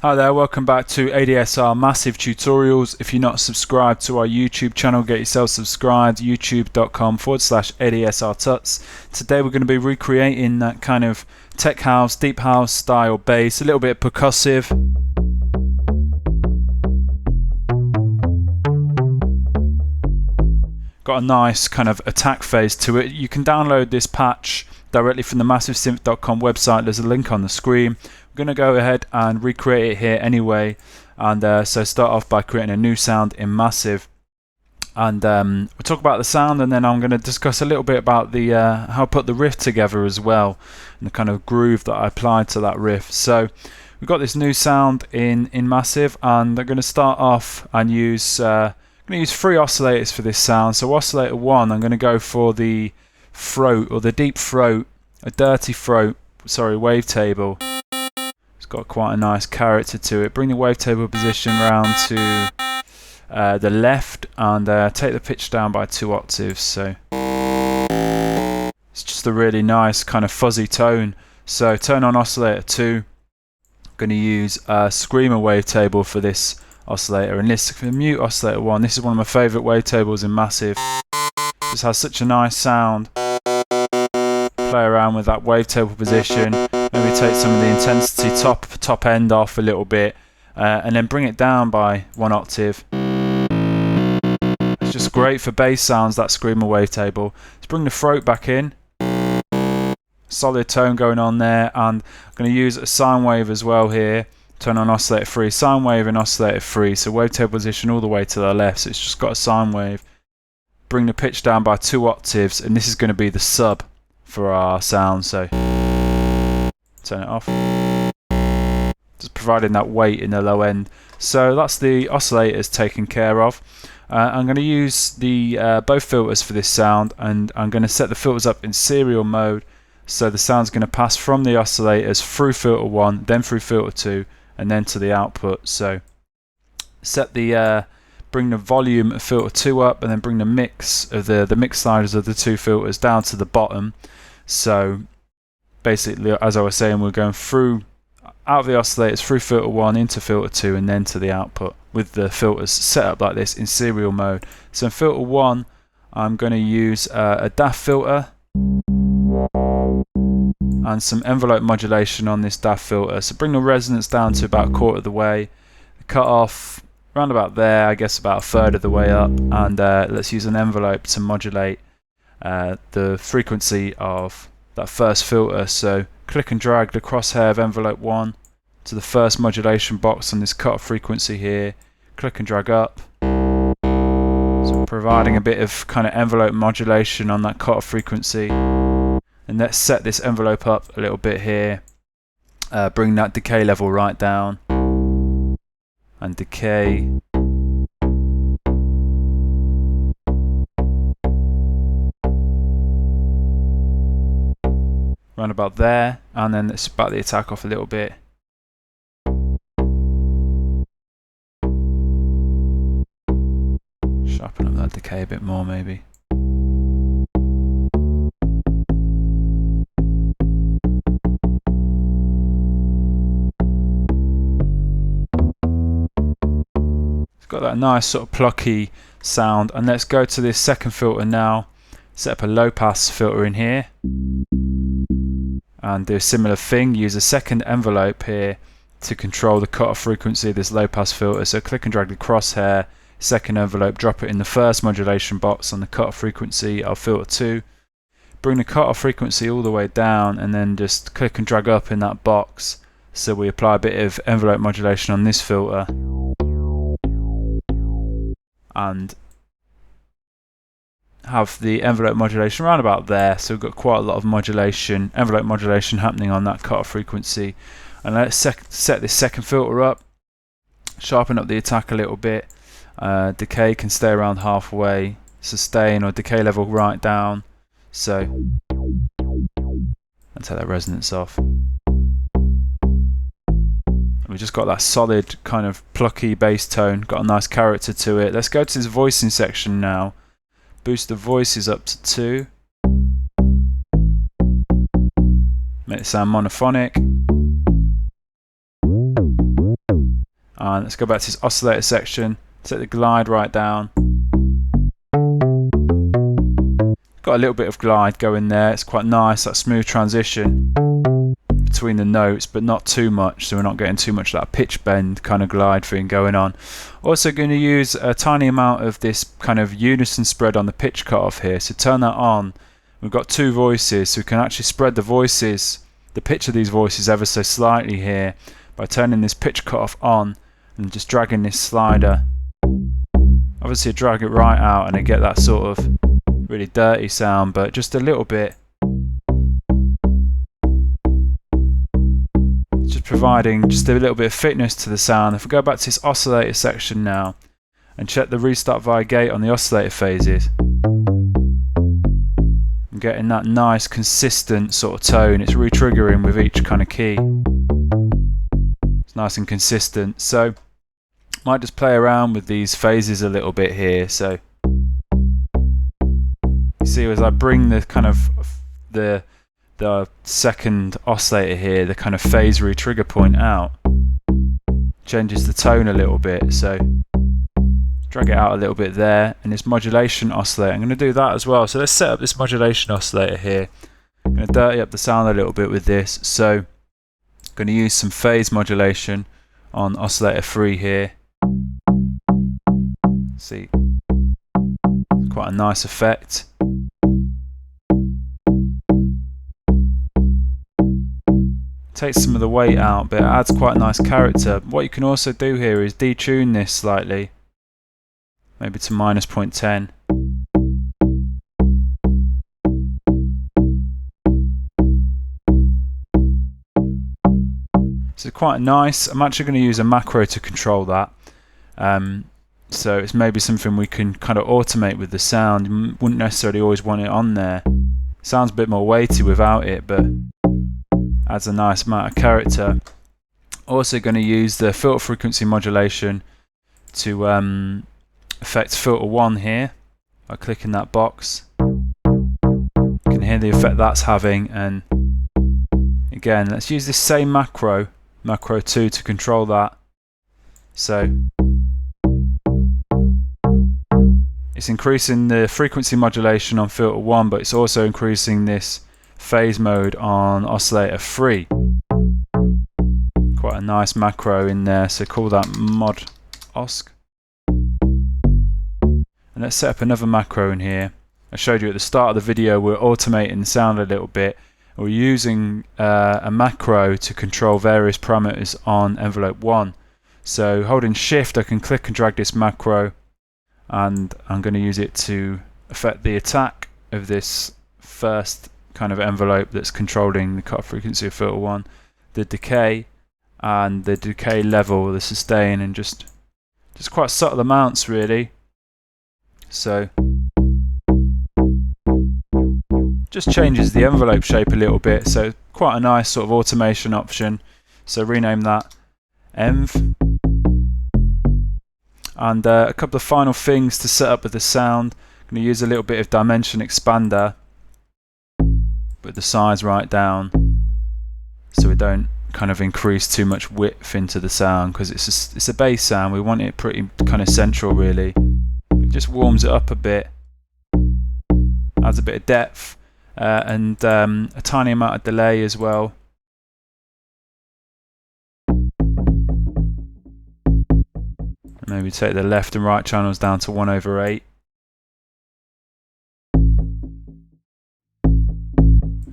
Hi there, welcome back to ADSR Massive Tutorials. If you're not subscribed to our YouTube channel, get yourself subscribed, youtube.com/ADSR Tuts. Today we're going to be recreating that kind of tech house, deep house style bass, a little bit percussive. Got a nice kind of attack phase to it. You can download this patch directly from the massivesynth.com website. There's a link on the screen. We're going to go ahead and recreate it here anyway, and so start off by creating a new sound in Massive, and we'll talk about the sound, and then I'm going to discuss a little bit about the how I put the riff together as well, and the kind of groove that I applied to that riff. So we've got this new sound in Massive, and I'm going to start off and use I'm going to use 3 oscillators for this sound. So oscillator 1, I'm going to go for the throat, or the deep throat, a dirty throat, sorry, wavetable. It's got quite a nice character to it. Bring the wavetable position round to the left, and take the pitch down by 2 octaves. So it's just a really nice kind of fuzzy tone. So turn on oscillator 2. I'm going to use a screamer wavetable for this oscillator, and this mute oscillator 1. This is one of my favourite wavetables in Massive. Just has such a nice sound. Play around with that wavetable position, maybe take some of the intensity top end off a little bit, and then bring it down by 1 octave. It's just great for bass sounds, that screamer wavetable. Let's bring the throat back in. Solid tone going on there, and I'm going to use a sine wave as well here. Turn on oscillator 3, sine wave and oscillator 3, so wavetable position all the way to the left, so it's just got a sine wave. Bring the pitch down by 2 octaves, and this is going to be the sub for our sound, so turn it off. Just providing that weight in the low end. So that's the oscillators taken care of. I'm going to use the both filters for this sound, and I'm going to set the filters up in serial mode, so the sound's going to pass from the oscillators through filter 1, then through filter 2, and then to the output. So set the bring the volume of filter 2 up, and then bring the mix of the mix sliders of the 2 filters down to the bottom. So basically, as I was saying, we're going through out of the oscillators through filter 1 into filter 2 and then to the output, with the filters set up like this in serial mode. So in filter 1, I'm going to use a DAF filter and some envelope modulation on this DAF filter. So bring the resonance down to about 1/4 of the way, cut off around about there, I guess about 1/3 of the way up, and let's use an envelope to modulate the frequency of that first filter. So click and drag the crosshair of envelope 1 to the first modulation box on this cutoff frequency here. Click and drag up. So providing a bit of kind of envelope modulation on that cutoff frequency. And let's set this envelope up a little bit here. Bring that decay level right down. And decay. Round about there, and then let's back the attack off a little bit. Sharpen up that decay a bit more maybe. It's got that nice sort of plucky sound, and let's go to this second filter now. Set up a low pass filter in here. And do a similar thing, use a second envelope here to control the cutoff frequency of this low pass filter. So click and drag the crosshair, second envelope, drop it in the first modulation box on the cutoff frequency of filter 2. Bring the cutoff frequency all the way down, and then just click and drag up in that box. So we apply a bit of envelope modulation on this filter. And have the envelope modulation around about there, so we've got quite a lot of modulation, envelope modulation happening on that cutoff frequency. And let's set this second filter up, sharpen up the attack a little bit. Decay can stay around halfway, sustain or decay level right down. So and take that resonance off. And we've just got that solid kind of plucky bass tone, got a nice character to it. Let's go to this voicing section now. Boost the voices up to 2. Make it sound monophonic. And let's go back to this oscillator section, set the glide right down. Got a little bit of glide going there, it's quite nice, that smooth transition between the notes, but not too much, so we're not getting too much of that pitch bend kind of glide thing going on. Also going to use a tiny amount of this kind of unison spread on the pitch cutoff here, so turn that on. We've got two voices, so we can actually spread the voices, the pitch of these voices ever so slightly here by turning this pitch cutoff on and just dragging this slider. Obviously I drag it right out and I get that sort of really dirty sound, but just a little bit. Just providing just a little bit of thickness to the sound. If we go back to this oscillator section now and check the restart via gate on the oscillator phases, I'm getting that nice consistent sort of tone. It's re-triggering with each kind of key. It's nice and consistent. So might just play around with these phases a little bit here. So you see, as I bring the kind of the second oscillator here, the kind of phase re-trigger point out, changes the tone a little bit. So drag it out a little bit there, and this modulation oscillator, I'm going to do that as well. So let's set up this modulation oscillator here. I'm going to dirty up the sound a little bit with this. So I'm going to use some phase modulation on oscillator 3 here. See, quite a nice effect. Takes some of the weight out, but it adds quite a nice character. What you can also do here is detune this slightly, maybe to -0.10. So quite nice. I'm actually going to use a macro to control that. So it's maybe something we can kind of automate with the sound. You wouldn't necessarily always want it on there. Sounds a bit more weighty without it, but adds a nice amount of character. Also going to use the filter frequency modulation to affect filter 1 here by clicking that box. You can hear the effect that's having, and again let's use this same macro 2 to control that. So it's increasing the frequency modulation on filter 1, but it's also increasing this phase mode on oscillator 3. Quite a nice macro in there, so call that mod osc. And let's set up another macro in here. I showed you at the start of the video we're automating the sound a little bit. We're using a macro to control various parameters on envelope 1. So holding shift I can click and drag this macro, and I'm going to use it to affect the attack of this first kind of envelope that's controlling the cut frequency of filter 1, the decay and the decay level, the sustain, and just quite subtle amounts really. So just changes the envelope shape a little bit, so quite a nice sort of automation option. So rename that env. And a couple of final things to set up with the sound. I'm going to use a little bit of dimension expander, put the size right down so we don't kind of increase too much width into the sound, because it's a bass sound. We want it pretty kind of central really. It just warms it up a bit, adds a bit of depth, and a tiny amount of delay as well. Maybe take the left and right channels down to 1/8.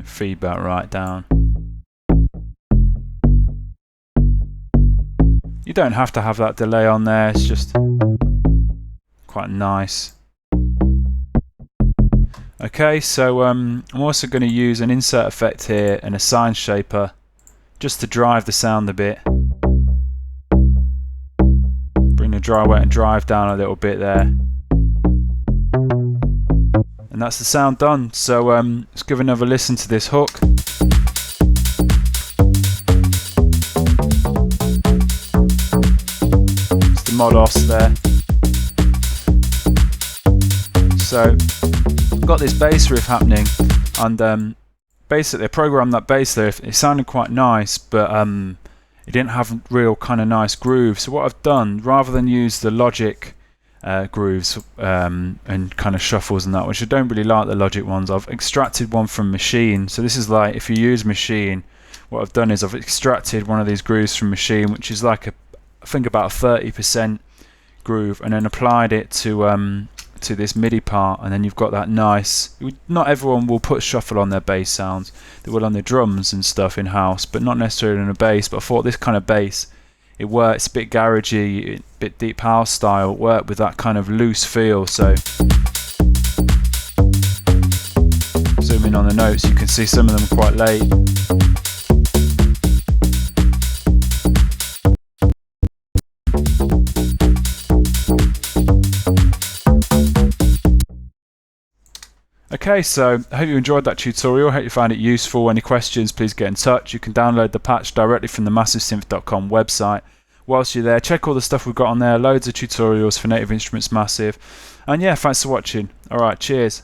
Feedback right down. You don't have to have that delay on there, it's just quite nice. Okay, so I'm also going to use an insert effect here and a sine shaper just to drive the sound a bit. Bring the dry wet and drive down a little bit there. And that's the sound done. So let's give another listen to this hook. It's the mod os there. So I've got this bass riff happening, and basically I programmed that bass there. It sounded quite nice, but it didn't have real kind of nice grooves. So what I've done, rather than use the Logic grooves and kind of shuffles and that, which I don't really like the Logic ones, I've extracted one from Machine. So this is like, if you use Machine, what I've done is I've extracted one of these grooves from Machine, which is like I think about a 30% groove, and then applied it to this MIDI part, and then you've got that nice. Not everyone will put shuffle on their bass sounds. They will on their drums and stuff in house, but not necessarily on a bass. But I thought this kind of bass, it works a bit garagey, a bit deep house style, work with that kind of loose feel. So zoom in on the notes, you can see some of them quite late. Okay, so I hope you enjoyed that tutorial. I hope you found it useful. Any questions, please get in touch. You can download the patch directly from the massivesynth.com website. Whilst you're there, check all the stuff we've got on there. Loads of tutorials for Native Instruments Massive. And yeah, thanks for watching. Alright, cheers.